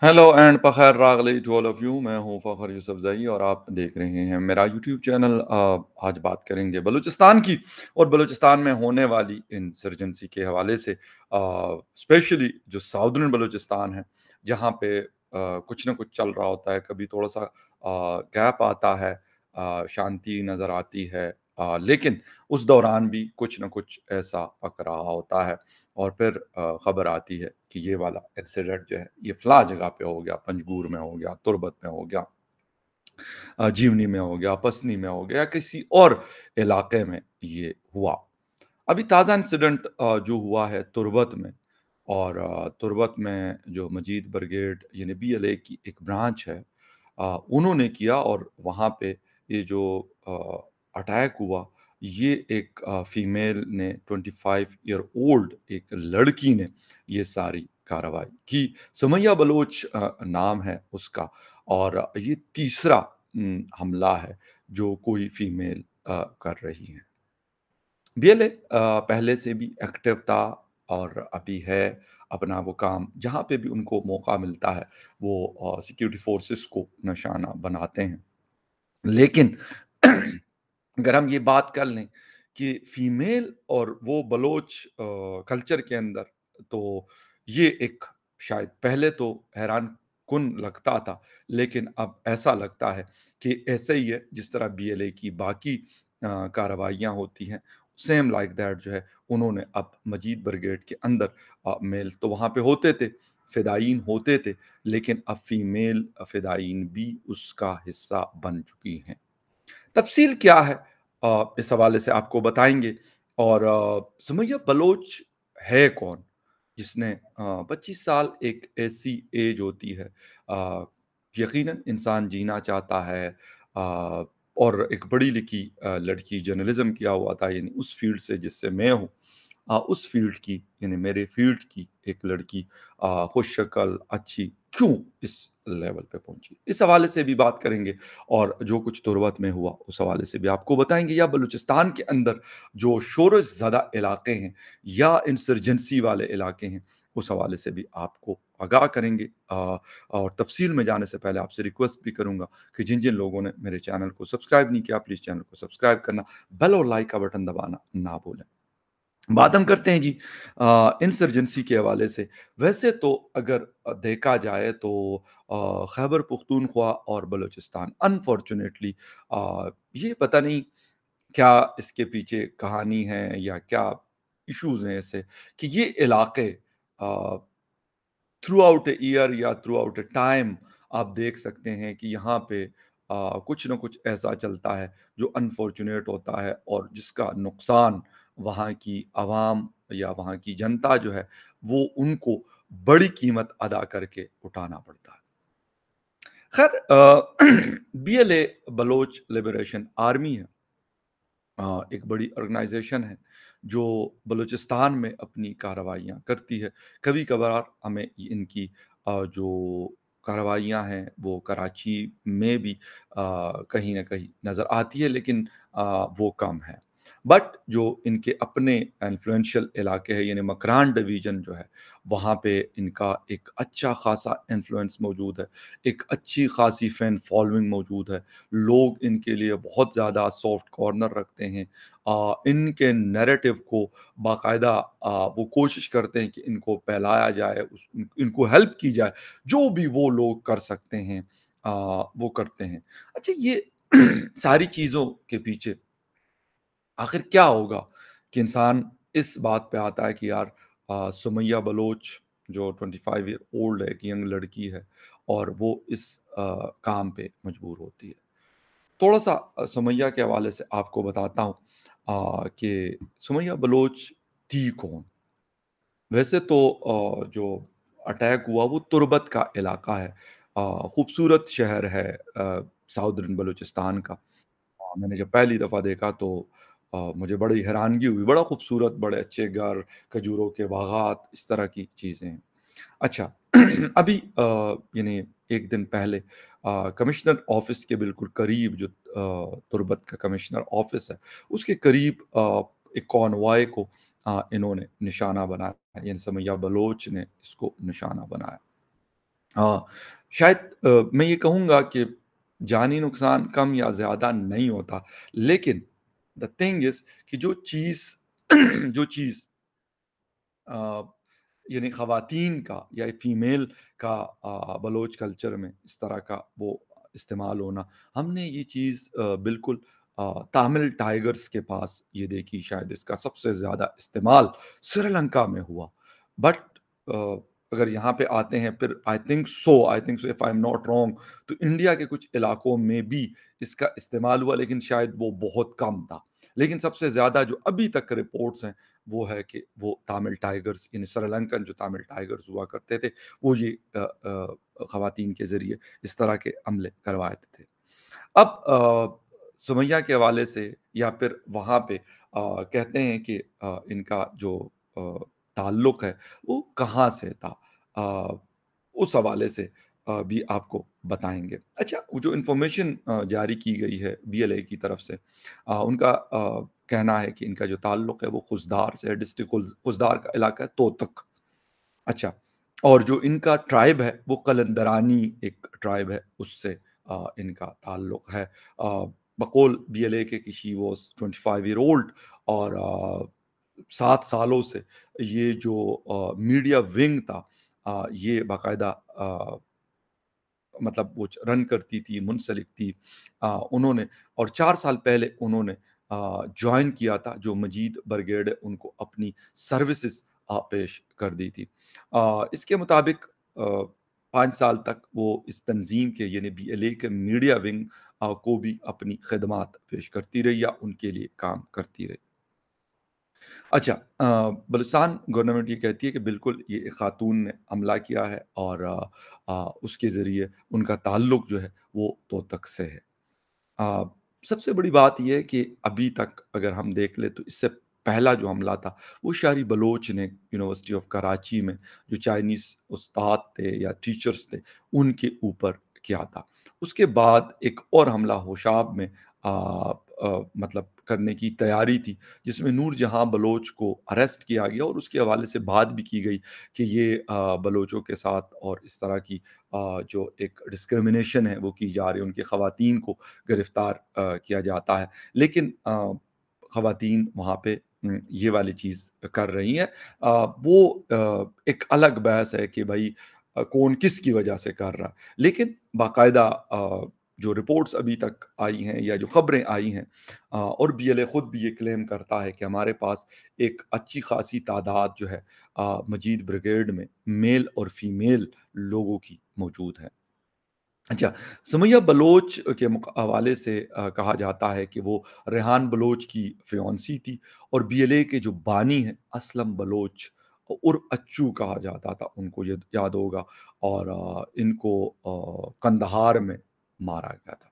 Hello and पखैर रागली to all of you. मैं हूं फ़खर यूसुफ़ज़ई और आप देख रहे हैं मेरा यूट्यूब चैनल। आज बात करेंगे बलूचिस्तान की और बलूचिस्तान में होने वाली इंसर्जेंसी के हवाले से, स्पेशली जो साउदर्न बलूचिस्तान है, जहां पे कुछ ना कुछ चल रहा होता है। कभी थोड़ा सा गैप आता है, शांति नज़र आती है, लेकिन उस दौरान भी कुछ ना कुछ ऐसा पक रहा होता है और फिर खबर आती है कि ये वाला इंसिडेंट जो है ये फला जगह पे हो गया, पंजगूर में हो गया, तुर्बत में हो गया, जीवनी में हो गया, पसनी में हो गया, या किसी और इलाके में ये हुआ। अभी ताज़ा इंसिडेंट जो हुआ है तुर्बत में, और तुर्बत में जो मजीद ब्रिगेड यानी बीएलए की एक ब्रांच है, उन्होंने किया। और वहाँ पे ये जो अटैक हुआ, ये एक फीमेल ने, 25 ईयर ओल्ड एक लड़की ने ये सारी कार्रवाई की। सुमैया बलोच नाम है उसका, और ये तीसरा हमला है जो कोई फीमेल कर रही है। बीएलए पहले से भी एक्टिव था और अभी है। अपना वो काम जहाँ पे भी उनको मौका मिलता है, वो सिक्योरिटी फोर्सेस को निशाना बनाते हैं। लेकिन अगर हम ये बात कर लें कि फीमेल और वो बलोच कल्चर के अंदर, तो ये एक शायद पहले तो हैरान कुन लगता था, लेकिन अब ऐसा लगता है कि ऐसे ही है जिस तरह बीएलए की बाकी कार्रवाइयाँ होती हैं, सेम लाइक दैट जो है उन्होंने अब मजीद ब्रिगेड के अंदर मेल तो वहाँ पे होते थे, फ़िदायीन होते थे, लेकिन अब फीमेल फ़िदायीन भी उसका हिस्सा बन चुकी हैं। तफ़सील क्या है, इस हवाले से आपको बताएँगे। और सुमैया बलोच है कौन? जिसने 25 साल एक ऐसी एज होती है, यकीनन इंसान जीना चाहता है, और एक पढ़ी-लिखी लड़की, जर्नलिज़्म किया हुआ था, यानी उस फ़ील्ड से जिससे मैं हूँ, उस फ़ील्ड की, यानी मेरे फ़ील्ड की एक लड़की खुश-शक्ल, अच्छी, क्यों इस लेवल पे पहुँची? इस हवाले से भी बात करेंगे। और जो कुछ तुर्बत में हुआ उस हवाले से भी आपको बताएँगे, या बलूचिस्तान के अंदर जो शोरश ज़दा इलाके हैं या इंसर्जेंसी वाले इलाके हैं, उस हवाले से भी आपको आगाह करेंगे। और तफ़सील में जाने से पहले आपसे रिक्वेस्ट भी करूँगा कि जिन-जिन लोगों ने मेरे चैनल को सब्सक्राइब नहीं किया, प्लीज़ चैनल को सब्सक्राइब करना, बेल और लाइक का बटन दबाना ना भूलें। बात हम करते हैं जी इंसर्जेंसी के हवाले से। वैसे तो अगर देखा जाए तो खैबर पख्तूनख्वा और बलूचिस्तान, अनफॉर्चुनेटली, ये पता नहीं क्या इसके पीछे कहानी है या क्या इश्यूज़ हैं ऐसे, कि ये इलाके थ्रू आउट अ ईयर या थ्रू आउट अ टाइम आप देख सकते हैं कि यहाँ पे कुछ ना कुछ ऐसा चलता है जो अनफॉर्चुनेट होता है, और जिसका नुकसान वहाँ की आवाम या वहाँ की जनता जो है, वो उनको बड़ी कीमत अदा करके उठाना पड़ता है। खैर, बीएलए बलोच लिबरेशन आर्मी है, एक बड़ी ऑर्गेनाइजेशन है जो बलूचिस्तान में अपनी कार्रवाइयाँ करती है। कभी-कभार हमें इनकी जो कार्रवाइयाँ हैं वो कराची में भी कहीं न कहीं नज़र आती है, लेकिन वो कम है। बट जो इनके अपने इन्फ्लुएंशियल इलाके हैं, यानी मकरान डिवीज़न जो है, वहाँ पे इनका एक अच्छा खासा इन्फ्लुएंस मौजूद है, एक अच्छी खासी फैन फॉलोइंग मौजूद है। लोग इनके लिए बहुत ज़्यादा सॉफ्ट कॉर्नर रखते हैं। इनके नैरेटिव को बाकायदा वो कोशिश करते हैं कि इनको फैलाया जाए, इनको हेल्प की जाए, जो भी वो लोग कर सकते हैं वो करते हैं। अच्छा, ये सारी चीज़ों के पीछे आखिर क्या होगा कि इंसान इस बात पे आता है कि यार, सुमैया बलोच जो 25 ईयर ओल्ड है, एक यंग लड़की है, और वो इस काम पे मजबूर होती है। थोड़ा-सा सुमैया के हवाले से आपको बताता हूँ कि सुमैया बलोच थी कौन? वैसे तो जो अटैक हुआ वो तुर्बत का इलाका है। खूबसूरत शहर है साउदर्न बलूचिस्तान का। मैंने जब पहली दफ़ा देखा तो मुझे बड़ी हैरानगी हुई। बड़ा खूबसूरत, बड़े अच्छे घर, खजूरों के बागात, इस तरह की चीज़ें हैं। अच्छा, अभी यानी 1 दिन पहले कमिश्नर ऑफ़िस के बिल्कुल करीब, जो तुर्बत का कमिश्नर ऑफ़िस है, उसके करीब एक कॉनवॉय को इन्होंने निशाना बनाया, यानी सुमैया बलोच ने इसको निशाना बनाया। हाँ, शायद मैं ये कहूँगा कि जानी नुकसान कम या ज़्यादा नहीं होता, लेकिन द थिंग इज़ कि जो चीज़ जो चीज़ अ, यानी ख़वातीन का या फीमेल का बलोच कल्चर में इस तरह का वो इस्तेमाल होना, हमने ये चीज़ बिल्कुल तामिल टाइगर्स के पास ये देखी, शायद इसका सबसे ज़्यादा इस्तेमाल श्रीलंका में हुआ। बट अ, अगर यहाँ पे आते हैं फिर I think so if I am not wrong, तो इंडिया के कुछ इलाकों में भी इसका इस्तेमाल हुआ, लेकिन शायद वो बहुत कम था। लेकिन सबसे ज़्यादा जो अभी तक रिपोर्ट्स हैं वो है कि वो तामिल टाइगर्स यानी श्रीलंकन जो तामिल टाइगर्स हुआ करते थे, वो ये ख़वातीन के ज़रिए इस तरह के हमले करवाते थे। अब सुमैया के हवाले से या फिर वहाँ पे कहते हैं कि इनका जो अ, ताल्लुक है वो कहाँ से था? अ, उस हवाले से भी आपको बताएँगे। अच्छा, वो जो इन्फॉर्मेशन जारी की गई है बीएलए की तरफ से, उनका कहना है कि इनका जो ताल्लुक है वो खुजदार से है, डिस्ट्रिक्ट खुजदार का इलाका है तोतक। अच्छा, और जो इनका ट्राइब है वो कलंदरानी एक ट्राइब है, उससे इनका ताल्लुक है। बकौल बीएलए के कि शी वाज़ 25 ईयर ओल्ड, और 7 सालों से ये जो मीडिया विंग था, ये बाकायदा मतलब वो रन करती थी, मुंसलिक थी। उन्होंने और 4 साल पहले उन्होंने जॉइन किया था, जो मजीद ब्रिगेड है उनको अपनी सर्विसेज़ पेश कर दी थी। इसके मुताबिक 5 साल तक वो इस तंज़ीम के यानी बीएलए के मीडिया विंग को भी अपनी खिदमात पेश करती रही या उनके लिए काम करती रही। अच्छा, बलूचिस्तान गवर्नमेंट ये कहती है कि बिल्कुल ये एक खातून ने हमला किया है, और उसके ज़रिए उनका ताल्लुक जो है वो तोतक से है। अ, सबसे बड़ी बात ये है कि अभी तक अगर हम देख लें तो इससे पहला जो हमला था वो शारी बलोच ने यूनिवर्सिटी ऑफ कराची में जो चाइनीज़ उस्ताद थे या टीचर्स थे उनके ऊपर किया था। उसके बाद एक और हमला होशाब में मतलब करने की तैयारी थी, जिसमें नूरजहाँ बलोच को अरेस्ट किया गया और उसके हवाले से बात भी की गई कि ये बलोचों के साथ और इस तरह की जो एक डिस्क्रिमिनेशन है वो की जा रही है, उनकी ख़वातीन को गिरफ्तार किया जाता है। लेकिन ख़वातीन वहाँ पे ये वाली चीज़ कर रही हैं। वो एक अलग बहस है कि भई कौन किसकी वजह से कर रहा है। लेकिन बाकायदा जो रिपोर्ट्स अभी तक आई हैं या जो खबरें आई हैं, और बीएलए खुद भी ये क्लेम करता है कि हमारे पास एक अच्छी खासी तादाद जो है मजीद ब्रिगेड में मेल और फीमेल लोगों की मौजूद है। अच्छा, सुमैया बलोच के हवाले से कहा जाता है कि वो रेहान बलोच की फियांसी थी, और बीएलए के जो बानी हैं असलम बलोच उर्फ अच्छू कहा जाता था, उनको ये याद होगा, और इनको कंदहार में मारा गया था।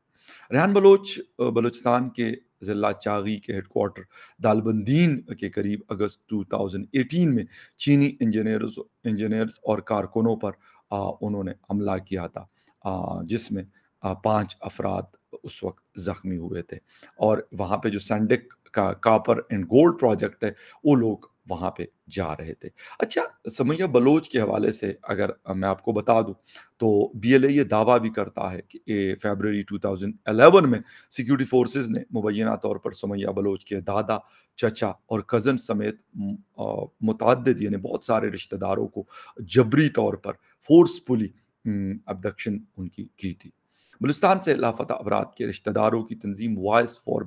रेहान बलोच बलूचिस्तान के ज़िला चागी के हेडक्वार्टर दालबंदीन के करीब अगस्त 2018 में चीनी इंजीनियर्स इंजीनियर्स और कारकुनों पर उन्होंने हमला किया था, जिसमें 5 अफराद उस वक़्त ज़ख्मी हुए थे, और वहाँ पे जो सैंडिक का कॉपर एंड गोल्ड प्रोजेक्ट है, वो लोग वहाँ पे जा रहे थे। अच्छा, सुमैया बलोच के हवाले से अगर मैं आपको बता दूँ, तो बीएलए ये दावा भी करता है कि फ़रवरी 2011 में सिक्योरिटी फ़ोर्सेस ने मुबैना तौर पर सुमैया बलोच के दादा, चचा और कज़न समेत मुतअद्दिद यानी बहुत सारे रिश्तेदारों को जबरी तौर पर फ़ोर्सफुली अबडक्शन उनकी की थी। बलूचिस्तान से लापता अफराद के रिश्तेदारों की तंज़ीम voice for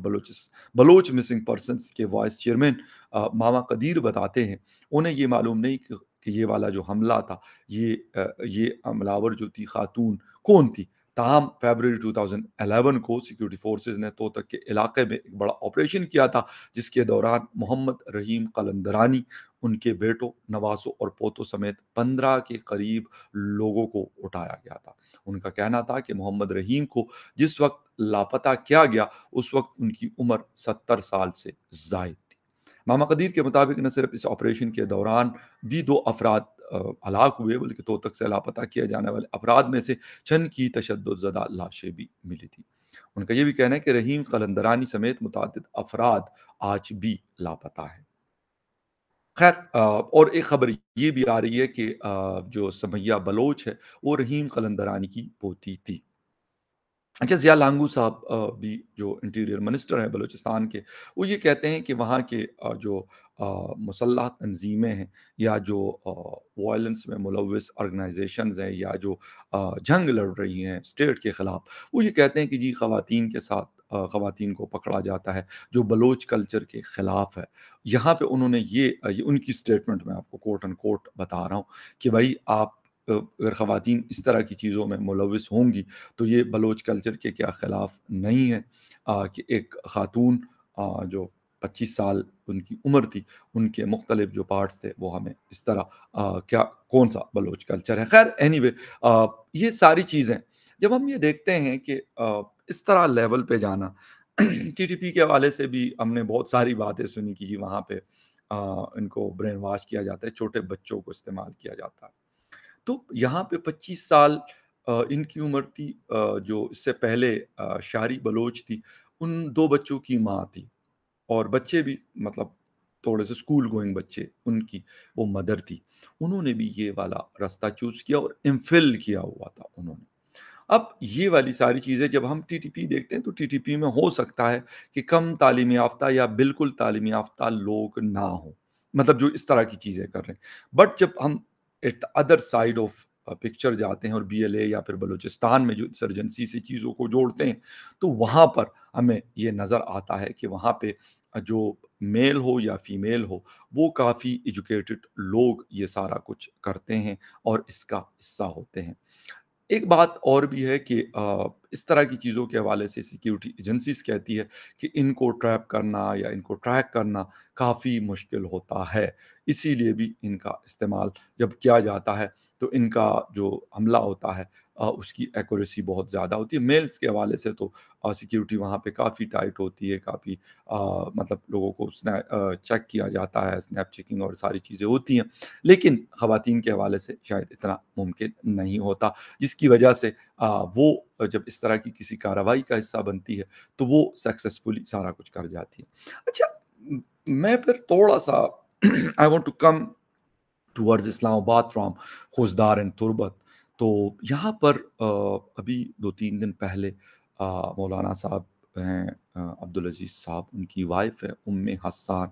Baloch missing persons के वाइस चेयरमैन मामा कदीर बताते हैं, उन्हें ये मालूम नहीं कि ये वाला जो हमला था, ये हमलावर जो थी खातून कौन थी। ताहम फ़रवरी 2011 को सिक्योरिटी फ़ोर्सेस ने तोतक के इलाके में एक बड़ा ऑपरेशन किया था, जिसके दौरान मोहम्मद रहीम कलंदरानी, उनके बेटों, नवासों और पोतों समेत 15 के करीब लोगों को उठाया गया था। उनका कहना था कि मोहम्मद रहीम को जिस वक़्त लापता किया गया, उस वक़्त उनकी उम्र 70 साल से ज़ायद थी। मामा कदीर के मुताबिक न सिर्फ इस ऑपरेशन के दौरान भी 2 अफराद हलाक हुए, बल्कि तोतक से लापता किए जाने वाले अफराद में से चंद की तशद्दुज़दा लाशें भी मिली थी। उनका ये भी कहना है कि रहीम कलंदरानी समेत मुतअद्दिद अफराद आज भी लापता हैं। خیر اور ایک خبر یہ بھی آ رہی ہے کہ جو سمیہ بلوچ ہے وہ رحیم قلندرانی کی پوتی تھی۔ اچھا، ضیاء لانگو صاحب بھی جو انٹیریئر منسٹر ہیں بلوچستان کے، وہ یہ کہتے ہیں کہ وہاں کے جو مسلح تنظیمیں ہیں یا جو وائلنس میں ملوث آرگنائزیشنز ہیں یا جو جنگ لڑ رہی ہیں اسٹیٹ کے خلاف، وہ یہ کہتے ہیں کہ جی خواتین کے ساتھ خواتین کو پکڑا جاتا ہے جو بلوچ کلچر کے خلاف ہے۔ یہاں پہ انہوں نے یہ ان کی اسٹیٹمنٹ میں آپ کو کوٹ اینڈ کوٹ بتا رہا ہوں کہ بھائی آپ اگر خواتین اس طرح کی چیزوں میں ملوث ہوں گی تو یہ بلوچ کلچر کے کیا خلاف نہیں ہے کہ ایک خاتون جو 25 سال ان کی عمر تھی، ان کے مختلف جو پارٹس تھے وہ ہمیں اس طرح کیا کون سا بلوچ کلچر ہے۔ خیر اینی وے یہ ساری چیزیں جب ہم یہ دیکھتے ہیں کہ اس طرح لیول پہ جانا ٹی ٹی پی کے حوالے سے بھی ہم نے بہت ساری باتیں سنی کہ جی وہاں پہ ان کو برین واش کیا جاتا ہے، چھوٹے بچوں کو استعمال کیا جاتا ہے۔ تو یہاں پہ 25 سال ان کی عمر تھی، جو اس سے پہلے شاری بلوچ تھی، ان 2 بچوں کی ماں تھی اور بچے بھی مطلب تھوڑے سے اسکول گوئنگ بچے ان کی وہ مدر تھی۔ انہوں نے بھی یہ والا راستہ چوز کیا اور امفل کیا ہوا تھا انہوں نے۔ اب یہ والی ساری چیزیں جب ہم ٹی ٹی پی دیکھتے ہیں تو ٹی ٹی پی میں ہو سکتا ہے کہ کم تعلیم یافتہ یا بالکل تعلیم یافتہ لوگ نہ ہوں، مطلب جو اس طرح کی چیزیں کر رہے ہیں، بٹ جب ہم at other side of picture جاتے ہیں اور بی ایل اے یا پھر بلوچستان میں جو انسرجنسی سے چیزوں کو جوڑتے ہیں تو وہاں پر ہمیں یہ نظر آتا ہے کہ وہاں پہ جو میل ہو یا فیمیل ہو وہ کافی ایجوکیٹڈ لوگ یہ سارا کچھ کرتے ہیں اور اس کا حصہ ہوتے ہیں۔ ایک بات اور بھی ہے کہ اس طرح کی چیزوں کے حوالے سے سیکیورٹی ایجنسیز کہتی ہے کہ ان کو ٹریپ کرنا یا ان کو ٹریک کرنا کافی مشکل ہوتا ہے، اسی لیے بھی ان کا استعمال جب کیا جاتا ہے تو ان کا جو حملہ ہوتا ہے اس کی ایکوریسی بہت زیادہ ہوتی ہے۔ میلز کے حوالے سے تو سیکیورٹی وہاں پہ کافی ٹائٹ ہوتی ہے، کافی مطلب لوگوں کو چیک کیا جاتا ہے، اسنیپ چیکنگ اور ساری چیزیں ہوتی ہیں، لیکن خواتین کے حوالے سے شاید اتنا ممکن نہیں ہوتا، جس کی وجہ سے وہ جب اس طرح کی کسی کارروائی کا حصہ بنتی ہے تو وہ سکسیسفلی سارا کچھ کر جاتی ہے۔ اچھا، میں پھر تھوڑا سا I want to come towards Islamabad from خوزدار and تربت۔ تو یہاں پر ابھی 2-3 دن پہلے مولانا صاحب ہیں عبدالعزیز صاحب، ان کی وائف ہے حسان،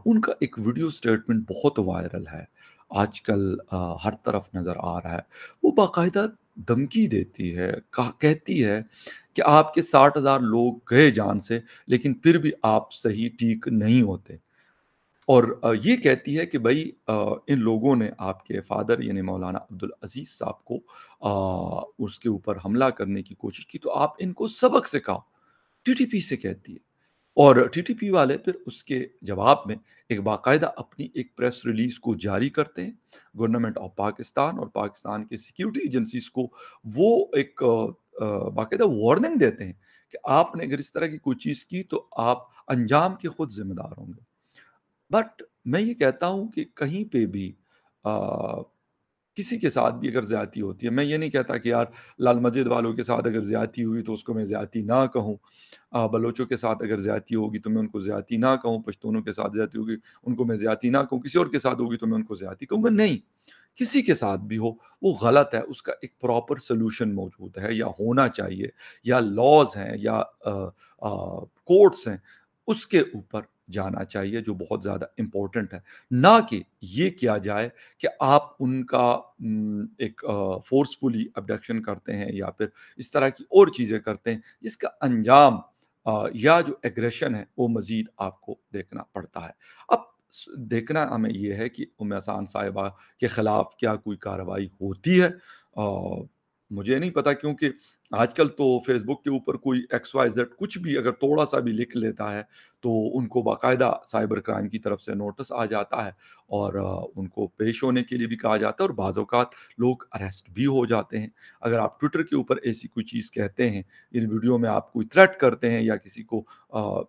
ان کا ایک ویڈیو سٹیٹمنٹ بہت وائرل ہے آج کل، ہر طرف نظر آ رہا ہے۔ وہ باقاعدہ دھمکی دیتی ہے، کہتی ہے کہ آپ کے 60,000 لوگ گئے جان سے لیکن پھر بھی آپ صحیح ٹھیک نہیں ہوتے، اور یہ کہتی ہے کہ بھائی ان لوگوں نے آپ کے فادر یعنی مولانا عبدالعزیز صاحب کو اس کے اوپر حملہ کرنے کی کوشش کی تو آپ ان کو سبق سکھاؤ، ٹی ٹی پی سے کہتی ہے۔ اور ٹی ٹی پی والے پھر اس کے جواب میں ایک باقاعدہ اپنی ایک پریس ریلیز کو جاری کرتے ہیں، گورنمنٹ آف پاکستان اور پاکستان کے سیکیورٹی ایجنسیز کو وہ ایک باقاعدہ وارننگ دیتے ہیں کہ آپ نے اگر اس طرح کی کوئی چیز کی تو آپ انجام کے خود ذمہ دار ہوں گے۔ بٹ میں یہ کہتا ہوں کہ کہیں پہ بھی کسی کے ساتھ بھی اگر زیادتی ہوتی ہے، میں یہ نہیں کہتا کہ یار لال مسجد والوں کے ساتھ اگر زیادتی ہوئی تو اس کو میں زیادتی نہ کہوں، بلوچوں کے ساتھ اگر زیادتی ہوگی تو میں ان کو زیادتی نہ کہوں، پشتونوں کے ساتھ زیادتی ہوگی ان کو میں زیادتی نہ کہوں، کسی اور کے ساتھ ہوگی تو میں ان کو زیادتی کہوں گا، نہیں، کسی کے ساتھ بھی ہو وہ غلط ہے، اس کا ایک پراپر سلوشن موجود ہے یا ہونا چاہیے، یا لاز ہیں یا کورٹس ہیں، اس کے اوپر جانا چاہیے جو بہت زیادہ امپورٹنٹ ہے، نہ کہ یہ کیا جائے کہ آپ ان کا ایک فورسفلی ابڈکشن کرتے ہیں یا پھر اس طرح کی اور چیزیں کرتے ہیں جس کا انجام یا جو ایگریشن ہے وہ مزید آپ کو دیکھنا پڑتا ہے۔ اب دیکھنا ہمیں یہ ہے کہ حسان صاحبہ کے خلاف کیا کوئی کارروائی ہوتی ہے، مجھے نہیں پتا، کیونکہ آج کل تو فیس بک کے اوپر کوئی ایکس وائی زیڈ کچھ بھی اگر تھوڑا سا بھی لکھ لیتا ہے تو ان کو باقاعدہ سائبر کرائم کی طرف سے نوٹس آ جاتا ہے اور ان کو پیش ہونے کے لیے بھی کہا جاتا ہے اور بعض اوقات لوگ اریسٹ بھی ہو جاتے ہیں۔ اگر آپ ٹویٹر کے اوپر ایسی کوئی چیز کہتے ہیں، ان ویڈیو میں آپ کوئی تھریٹ کرتے ہیں یا کسی کو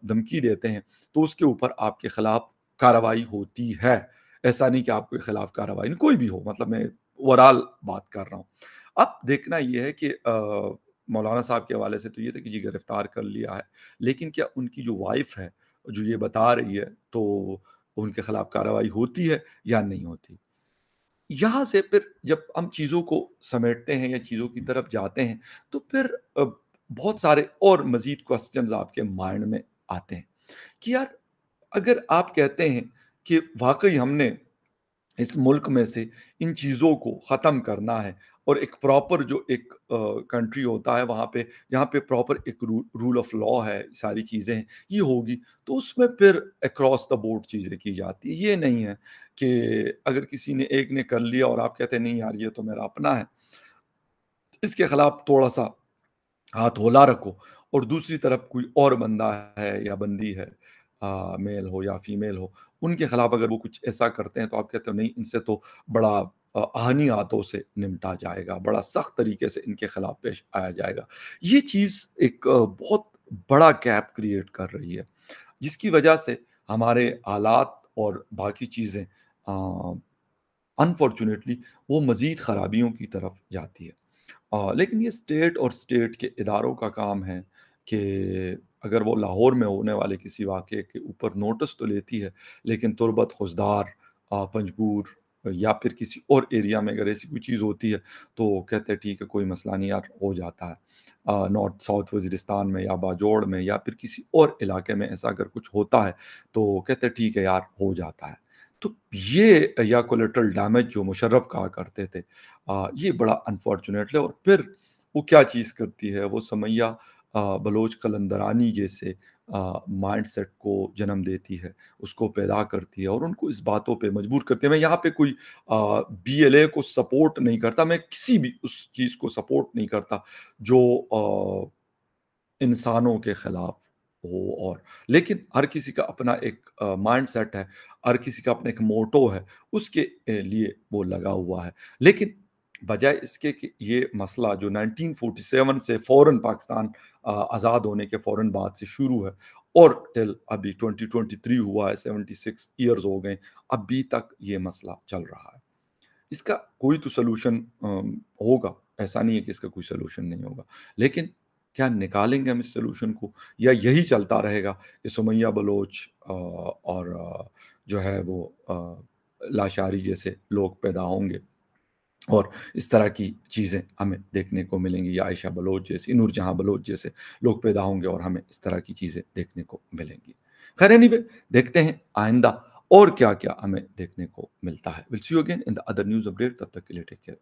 دھمکی دیتے ہیں تو اس کے اوپر آپ کے خلاف کارروائی ہوتی ہے، ایسا نہیں کہ آپ کے خلاف کارروائی نہیں، کوئی بھی ہو، مطلب میں اوورال بات کر رہا ہوں۔ اب دیکھنا یہ ہے کہ مولانا صاحب کے حوالے سے تو یہ تھا کہ جی گرفتار کر لیا ہے، لیکن کیا ان کی جو وائف ہے جو یہ بتا رہی ہے تو ان کے خلاف کارروائی ہوتی ہے یا نہیں ہوتی۔ یہاں سے پھر جب ہم چیزوں کو سمیٹتے ہیں یا چیزوں کی طرف جاتے ہیں تو پھر بہت سارے اور مزید کوسچنز آپ کے مائنڈ میں آتے ہیں کہ یار اگر آپ کہتے ہیں کہ واقعی ہم نے اس ملک میں سے ان چیزوں کو ختم کرنا ہے اور ایک پراپر جو ایک کنٹری ہوتا ہے وہاں پہ جہاں پہ پراپر ایک رول آف لا ہے، ساری چیزیں ہیں، یہ ہوگی تو اس میں پھر اکراس دا بورڈ چیزیں کی جاتی ہیں۔ یہ نہیں ہے کہ اگر کسی نے ایک نے کر لیا اور آپ کہتے ہیں نہیں یار یہ تو میرا اپنا ہے، اس کے خلاف تھوڑا سا ہاتھ ہولا رکھو، اور دوسری طرف کوئی اور بندہ ہے یا بندی ہے، میل ہو یا فیمیل ہو، ان کے خلاف اگر وہ کچھ ایسا کرتے ہیں تو آپ کہتے ہو نہیں ان سے تو بڑا آہنی ہاتھوں سے نمٹا جائے گا، بڑا سخت طریقے سے ان کے خلاف پیش آیا جائے گا۔ یہ چیز ایک بہت بڑا گیپ کریٹ کر رہی ہے، جس کی وجہ سے ہمارے حالات اور باقی چیزیں انفارچونیٹلی وہ مزید خرابیوں کی طرف جاتی ہے۔ لیکن یہ اسٹیٹ اور اسٹیٹ کے اداروں کا کام ہے کہ اگر وہ لاہور میں ہونے والے کسی واقعے کے اوپر نوٹس تو لیتی ہے، لیکن تربت خوزدار، پنجگور یا پھر کسی اور ایریا میں اگر ایسی کوئی چیز ہوتی ہے تو کہتے ہیں ٹھیک ہے کوئی مسئلہ نہیں یار ہو جاتا ہے۔ نارتھ ساؤتھ وزیرستان میں یا باجوڑ میں یا پھر کسی اور علاقے میں ایسا اگر کچھ ہوتا ہے تو کہتے ہیں ٹھیک ہے یار ہو جاتا ہے۔ تو یہ یا کولیٹرل ڈیمیج جو مشرف کہا کرتے تھے، یہ بڑا انفارچونیٹ ہے۔ اور پھر وہ کیا چیز کرتی ہے، وہ سمیہ بلوچ قلندرانی جیسے مائنڈ سیٹ کو جنم دیتی ہے، اس کو پیدا کرتی ہے اور ان کو اس باتوں پہ مجبور کرتی ہے۔ میں یہاں پہ کوئی بی ایل اے کو سپورٹ نہیں کرتا، میں کسی بھی اس چیز کو سپورٹ نہیں کرتا جو انسانوں کے خلاف ہو، اور لیکن ہر کسی کا اپنا ایک مائنڈ سیٹ ہے، ہر کسی کا اپنا ایک موٹو ہے، اس کے لیے وہ لگا ہوا ہے۔ لیکن بجائے اس کے کہ یہ مسئلہ جو 1947 سے فوراً پاکستان آزاد ہونے کے فوراً بعد سے شروع ہے اور ٹل ابھی 2023 ہوا ہے، 76 ایئرز ہو گئے، ابھی تک یہ مسئلہ چل رہا ہے۔ اس کا کوئی تو سلوشن ہوگا، ایسا نہیں ہے کہ اس کا کوئی سلوشن نہیں ہوگا، لیکن کیا نکالیں گے ہم اس سلوشن کو، یا یہی چلتا رہے گا کہ سمیہ بلوچ اور جو ہے وہ لاشاری جیسے لوگ پیدا ہوں گے اور اس طرح کی چیزیں ہمیں دیکھنے کو ملیں گی، یا عائشہ بلوچ جیسے، نور جہاں بلوچ جیسے لوگ پیدا ہوں گے اور ہمیں اس طرح کی چیزیں دیکھنے کو ملیں گی۔ خیر anyway، دیکھتے ہیں آئندہ اور کیا کیا ہمیں دیکھنے کو ملتا ہے۔ We'll see you again in the other news update. تب تک کے لیے ٹیک کیئر۔